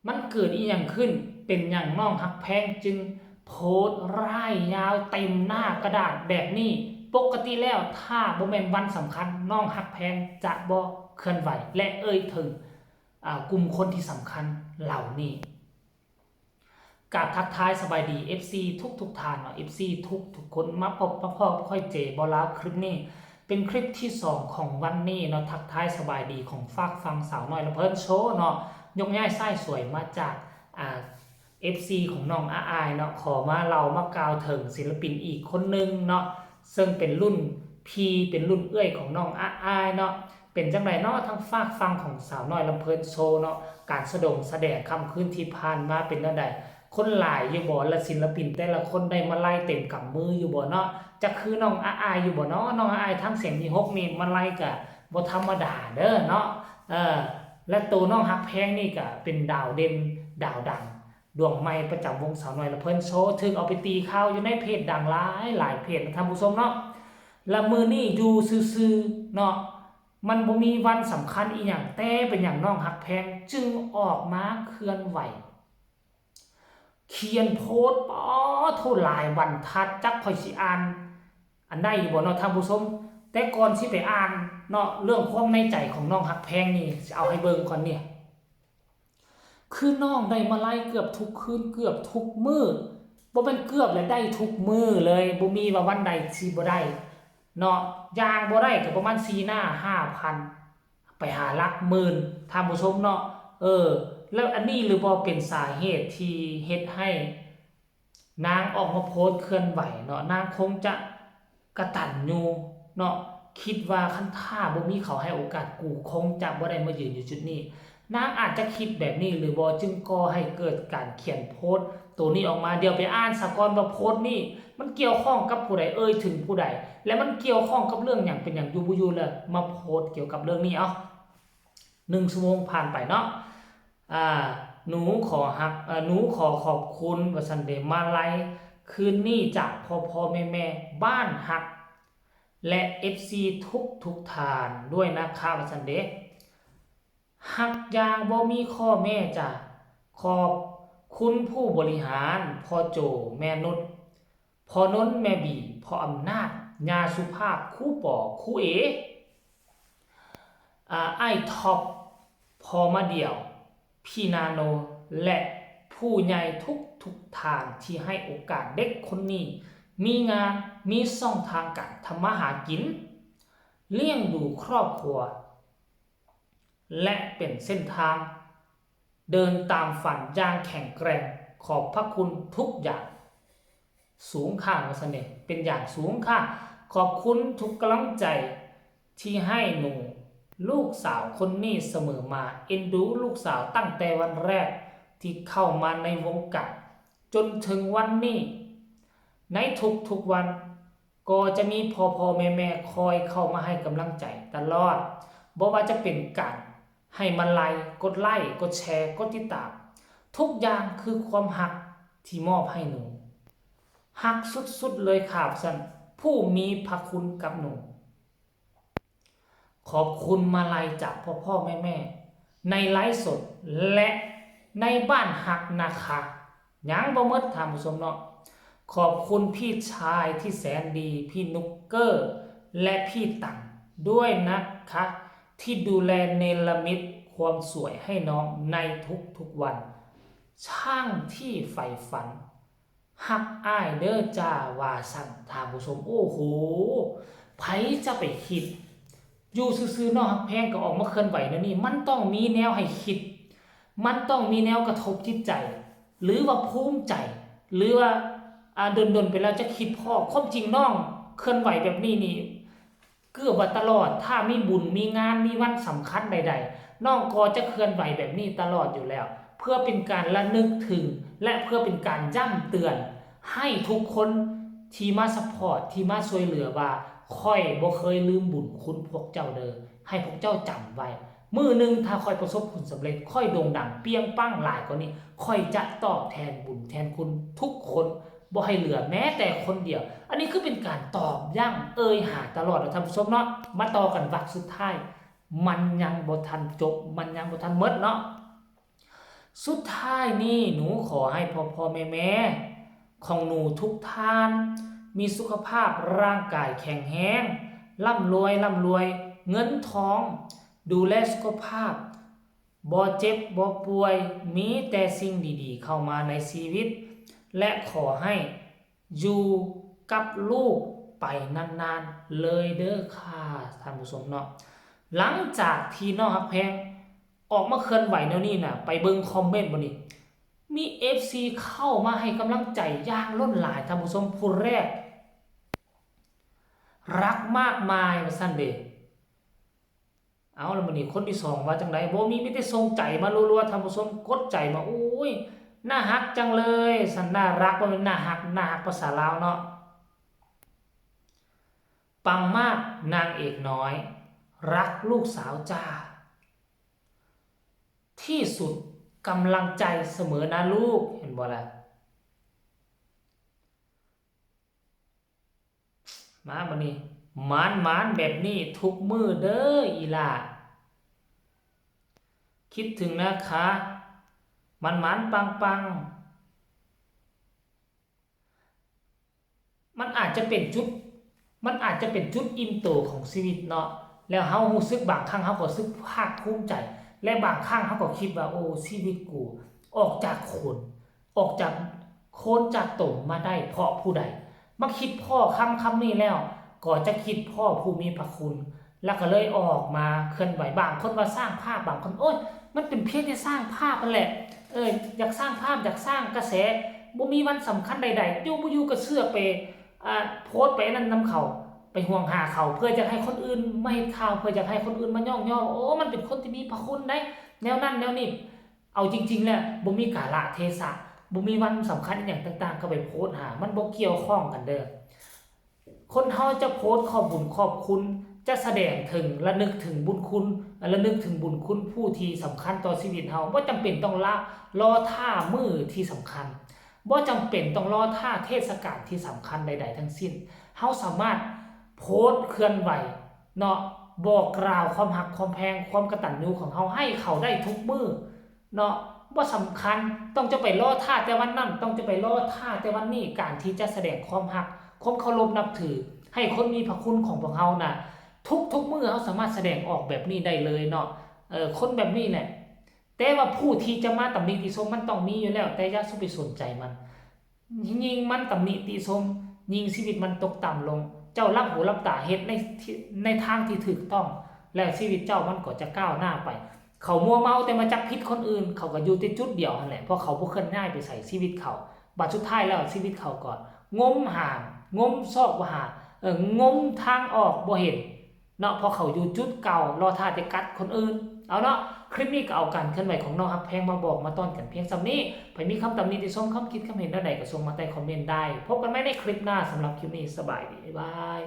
มันเกิดอีหยังขึ้นเป็นอย่างน้องฮักแพงจึงโพสต์ร่ายยาวเต็มหน้ากระดาษแบบนี้ปกติแล้วถ้าบ่แม่นวันสำคัญน้องฮักแพงจะบ่เคลื่อนไหวและเอ่ยถึงกลุ่มคนที่สำคัญเหล่านี้กับทักทายสบายดี FC ทุกท่านเนาะ FC ทุกคนมาพบมาพอค่อยเจบอลาคลิปนี้เป็นคลิปที่2ของวันนี้เนาะทักทายสบายดีของฝากฟังสาวน้อยละเพิ่นโชว์เนาะยกย้ายไส้สวยมาจากFC ของน้องอาอายเนาะขอมาเรามากล่าวถึงศิลปินอีกคนนึงเนาะซึ่งเป็นรุ่นพี่เป็นรุ่นเอื้อยของน้องอาอายเนาะเป็นจังไรเนาะทั้งฝากฟังของสาวน้อยลำเพิ่นโชว์เนาะการแสดงคำคืนที่ผ่านมาเป็นจังไดคนหลายอยู่บ่และศิลปินแต่ละคนได้มาไล่เต็มกำมืออยู่บ่เนาะจะคือน้องอาอายอยู่บ่เนาะน้องอาอายทั้งเสียงที่6นี่มาไล่ก็บ่ธรรมดาเด้อเนาะและตัวน้องฮักแพงนี่ก็เป็นดาวเด่นดาวดังดวงใหม่ประจำวงสาวน้อยละเพิ่นโชว์ถึงเอาไปตีข่าวอยู่ในเพจดังหลายเพจนะท่านผู้ชมเนาะละมือนี่อยู่ซื่อๆเนาะมันบ่มีวันสำคัญอีหยังแต่เป็นอย่างน้องฮักแพงจึงออกมาเคลื่อนไหวเขียนโพสต์เท่าหลายวันทัดจักค่อยสิอ่านอันใดอยู่บ่เนาะท่านผู้ชมแต่ก่อนสิไปอ่านเนาะเรื่องความในใจของน้องฮักแพงนี่สิเอาให้เบิ่งก่อนเนี่ยคือน้องได้มาไล่เกือบทุกคืนเกือบทุกมื้อบ่แม่นเกือบและได้ทุกมื้อเลยบ่มีว่าวันใดสิบ่ได้เนาะย่างบ่ได้ก็ประมาณ4หน้า 5,000 ไปหาหลักหมื่นท่านผู้ชมเนาะแล้วอันนี้หรือบ่เป็นสาเหตุที่เฮ็ดให้นางออกมาโพสต์เคลื่อนไหวเนาะนางคงจะกตัญญูเนาะคิดว่าคันถ้าบ่มีเขาให้โอกาสกูคงจะบ่ได้มายืนอยู่จุดนี้นางอาจจะคิดแบบนี้หรือบ่จึงก่อให้เกิดการเขียนโพสต์ตัวนี้ออกมาเดี๋ยวไปอ่านซะก่อนว่าโพสต์นี้มันเกี่ยวข้องกับผู้ใดถึงผู้ใดและมันเกี่ยวข้องกับเรื่องหยังเป็นหยังอยู่บ่อยู่แล้วมาโพสต์เกี่ยวกับเรื่องนี้1 ชั่วโมงผ่านไปเนาะหนูขอขอบคุณวสันเดมาไลคืนนี้จากพ่อแม่บ้านฮักและ FC ทุกทานด้วยนะคะวสันเดฮักยางบ่มีข้อแม่จ้ะขอบคุณผู้บริหารพ่อโจแม่นุชพ่อนนแม่บีพ่ออำนาจญาสุภาพคู่ปอคู่เอไอ้ท็อปพอมาเดี่ยวพี่นาโนและผู้ใหญ่ทุกทางที่ให้โอกาสเด็กคนนี้มีงานมีช่องทางการทำมาหากินเลี้ยงดูครอบครัวและเป็นเส้นทางเดินตามฝันอย่างแข็งแกร่งขอบพระคุณทุกอย่างสูงค่าวาสเน่เป็นอย่างสูงค่าขอบคุณทุกกำลังใจที่ให้หนูลูกสาวคนนี้เสมอมาเอ็นดูลูกสาวตั้งแต่วันแรกที่เข้ามาในวงการจนถึงวันนี้ในทุกวันก็จะมีพ่อแม่คอยเข้ามาให้กำลังใจตลอดบ่ว่าจะเป็นการให้มันไลค์กดไลค์กดแชร์กดติดตามทุกอย่างคือความหักที่มอบให้หนูหักสุดๆเลยค่ะสันผู้มีพระคุณกับหนูขอบคุณมาลัยจากพ่อแม่ในไลฟ์สดและในบ้านหักนะคะยังบ่หมดท่านผู้ชมเนาะขอบคุณพี่ชายที่แสนดีพี่นุกเกอร์และพี่ตังด้วยนะคะที่ดูแลเนรมิตความสวยให้น้องในทุกวันช่างที่ใฝ่ฝันฮักอ้ายเด้อจ้าวาสั่นท่านผู้ชมโอ้โหไผจะไปคิดอยู่ซื่อๆเนาะฮักแพงก็ออกมาเคลื่อนไหวนะนี่มันต้องมีแนวให้คิดมันต้องมีแนวกระทบจิตใจหรือว่าภูมิใจหรือว่าดนไปแล้วจะคิดพ่อความจริงน้องเคลื่อนไหวแบบนี้นี่เกือบว่าตลอดถ้ามีบุญมีงานมีวันสำคัญใดๆน้องก็จะเคลื่อนไหวแบบนี้ตลอดอยู่แล้วเพื่อเป็นการระลึกถึงและเพื่อเป็นการย้ำเตือนให้ทุกคนที่มาซัพพอร์ตที่มาช่วยเหลือว่าค่อยบ่เคยลืมบุญคุณพวกเจ้าเด้อให้พวกเจ้าจำไว้มือหนึ่งถ้าค่อยประสบผลสำเร็จค่อยโด่งดังเปี้ยงปั้งหลายกว่านี้ค่อยจะตอบแทนบุญแทนคุณทุกคนบ่ให้เหลือแม้แต่คนเดียวอันนี้คือเป็นการตอบยั่งหาตลอดนะท่านผู้ชมเนาะมาต่อกันวรรคสุดท้ายมันยังบ่ทันจบมันยังบ่ทันหมดเนาะ สุดท้ายนี้หนูขอให้พ่อแม่ของหนูทุกท่านมีสุขภาพร่างกายแข็งแรงร่ำรวยเงินทองดูแลสุขภาพบ่เจ็บบ่ป่วยมีแต่สิ่งดีๆเข้ามาในชีวิตและขอให้อยู่กับลูกไปนานๆเลยเด้อค่ะท่านผู้ชมเนาะหลังจากที่น้องฮักแพงออกมาเคลื่อนไหวแนวนี้น่ะไปเบิ่งคอมเมนต์บ่นี่มี FC เข้ามาให้กำลังใจอย่างล้นหลายท่านผู้ชมผู้แรกรักมากมายว่าซั่นเด้เอาแล้วมื้อนี้คนที่2ว่าจังได๋บ่มีแต่ส่งใจมารัวๆท่านผู้ชมกดใจมาโอ้ยน่าฮักจังเลยซั่นน่ารักบ่แม่นน่าฮักภาษาลาวเนาะปังมากนางเอกน้อยรักลูกสาวจ้าที่สุดกำลังใจเสมอนะลูกเห็นบ่ล่ะมาบัดนี้หมานแบบนี้ทุกมื้อเด้ออีหล่าคิดถึงนะคะหมานปังมันอาจจะเป็นจุดอิ่มโตของชีวิตเนาะแล้วเฮารู้สึกบางครั้งเฮาก็รู้สึกภาคภูมิใจและบางครั้งเฮาก็คิดว่าโอ้ชีวิตกูออกจากโคนจากตมมาได้เพราะผู้ใดมาคิดพ่อคำนี้แล้วก็จะคิดพ่อผู้มีพระคุณแล้วก็เลยออกมาเคลื่อนไหวบางคนว่าสร้างภาพบางคนโอ๊ยมันเป็นเพียงแค่สร้างภาพนั่นแหละอยากสร้างภาพอยากสร้างกระแสบ่มีวันสำคัญใดๆอยู่บ่อยู่ก็เสือกไปโพสต์ไปนั่นนำเขาไปห่วงหาเขาเพื่อจะให้คนอื่นไม่เฮ็ดข่าวเพื่อจะให้คนอื่นมาย่องโอ้มันเป็นคนที่มีพระคุณได้แนวนั้นแนวนี้เอาจริงๆแล้วบ่มีกาลเทศะบ่มีวันสำคัญอหยังต่างๆก็ไปโพสต์หามันบ่เกี่ยวข้องกันเด้อคนเฮาจะโพสต์ขอบบุญขอบคุณจะแสดงถึงระลึกถึงบุญคุณผู้ที่สำคัญต่อชีวิตเฮาบ่จำเป็นต้องรอท่ามื้อที่สำคัญบ่จำเป็นต้องรอท่าเทศกาลที่สำคัญใดๆทั้งสิ้นเฮาสามารถโพสต์เคลื่อนไหวเนาะบอกกล่าวความหักความแพงความกตัญญูของเฮาให้เขาได้ทุกมื้อเนาะบ่สำคัญต้องจะไปรอท่าแต่วันนั้นต้องจะไปรอท่าแต่วันนี้การที่จะแสดงความหักความเคารพนับถือให้คนมีพระคุณของพวกเฮาน่ะทุกมื้อเฮาสามารถแสดงออกแบบนี้ได้เลยเนาะคนแบบนี้แหละแต่ว่าผู้ที่จะมาตำหนิติชมมันต้องมีอยู่แล้วแต่อย่าสุไปสนใจมันยิ่งมันตำหนิติชมยิ่งชีวิตมันตกต่ำลงเจ้ารับหูรับตาเฮ็ดในทางที่ถูกต้องแล้วชีวิตเจ้ามันก็จะก้าวหน้าไปเขามัวเมาแต่มาจับผิดคนอื่นเขาก็อยู่ที่จุดเดียวนั่นแหละเพราะเขาบ่เคลื่อนย้ายไปใส่ชีวิตเขาบัดสุดท้ายแล้วชีวิตเขาก็งมซอกบ่หางมทางออกบ่เห็นเนาะเพราะเขาอยู่จุดเก่ารอท่าจะกัดคนอื่นเอาเนาะคลิปนี้ก็เอาการเคลื่อนไหวของน้องฮักแพงมาบอกมาต้อนกันเพียงส่ำนี้ใครมีคำตำหนิติชมคำคิดคำเห็นใดๆก็ส่งมาใต้คอมเมนต์ได้พบกันใหม่ในคลิปหน้าสำหรับคลิปนี้สบายดีบ๊ายบาย